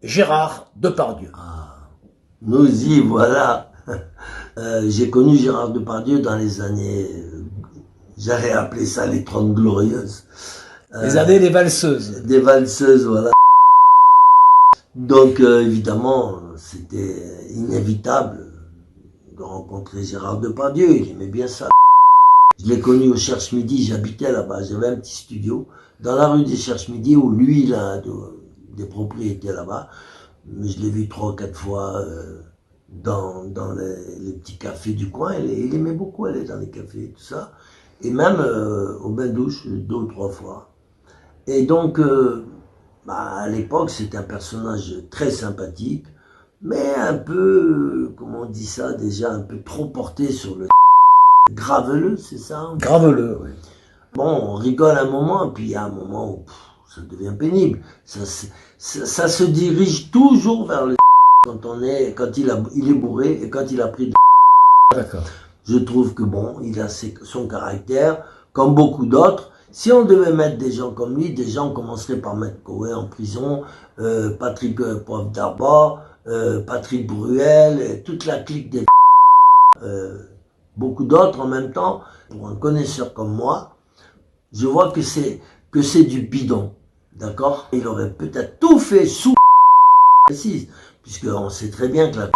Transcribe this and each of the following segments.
Gérard Depardieu. Ah, nous y voilà. J'ai connu Gérard Depardieu dans les années, j'allais appeler ça les 30 glorieuses. Les années des valseuses. Des valseuses, voilà. Donc évidemment, c'était inévitable de rencontrer Gérard Depardieu, il aimait bien ça. Je l'ai connu au Cherche-Midi, j'habitais là-bas, j'avais un petit studio dans la rue des Cherche-Midi où lui, il a des propriétés là-bas. Mais je l'ai vu 3 ou 4 fois dans les petits cafés du coin. Il aimait beaucoup aller dans les cafés et tout ça. Et même au bain-douche 2 ou 3 fois. Et donc, à l'époque, c'était un personnage très sympathique, mais un peu, comment on dit ça déjà, un peu trop porté sur le graveleux, c'est ça? Graveleux, oui. Bon, on rigole un moment, puis il y a un moment où ça devient pénible. Ça se dirige toujours vers le quand il est bourré et quand il a pris de D'accord. Je trouve que bon, il a son caractère, comme beaucoup d'autres. Si on devait mettre des gens comme lui, des gens commenceraient par mettre Coé en prison, Patrick Poivre d'Arbour, Patrick Bruel, et toute la clique des beaucoup d'autres en même temps. Pour un connaisseur comme moi, je vois que c'est du bidon, d'accord? Il aurait peut-être tout fait sous précise, puisqu'on sait très bien que la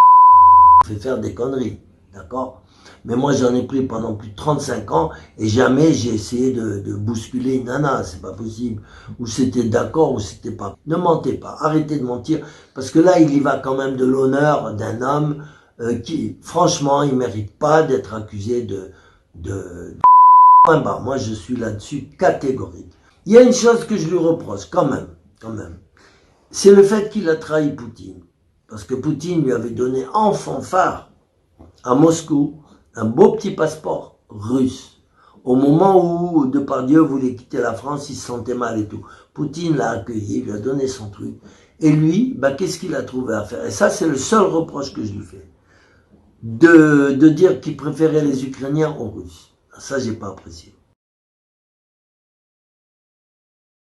fait faire des conneries, d'accord? Mais moi j'en ai pris pendant plus de 35 ans et jamais j'ai essayé de bousculer une nana, c'est pas possible. Ou c'était d'accord ou c'était pas. Ne mentez pas, arrêtez de mentir, parce que là il y va quand même de l'honneur d'un homme qui, franchement, il mérite pas d'être accusé de point barre. Moi je suis là-dessus catégorique. Il y a une chose que je lui reproche quand même. C'est le fait qu'il a trahi Poutine. Parce que Poutine lui avait donné en fanfare à Moscou un beau petit passeport russe. Au moment où Depardieu voulait quitter la France, il se sentait mal et tout. Poutine l'a accueilli, lui a donné son truc. Et lui, qu'est-ce qu'il a trouvé à faire? Et ça, c'est le seul reproche que je lui fais. De dire qu'il préférait les Ukrainiens aux Russes. Ça, j'ai pas apprécié.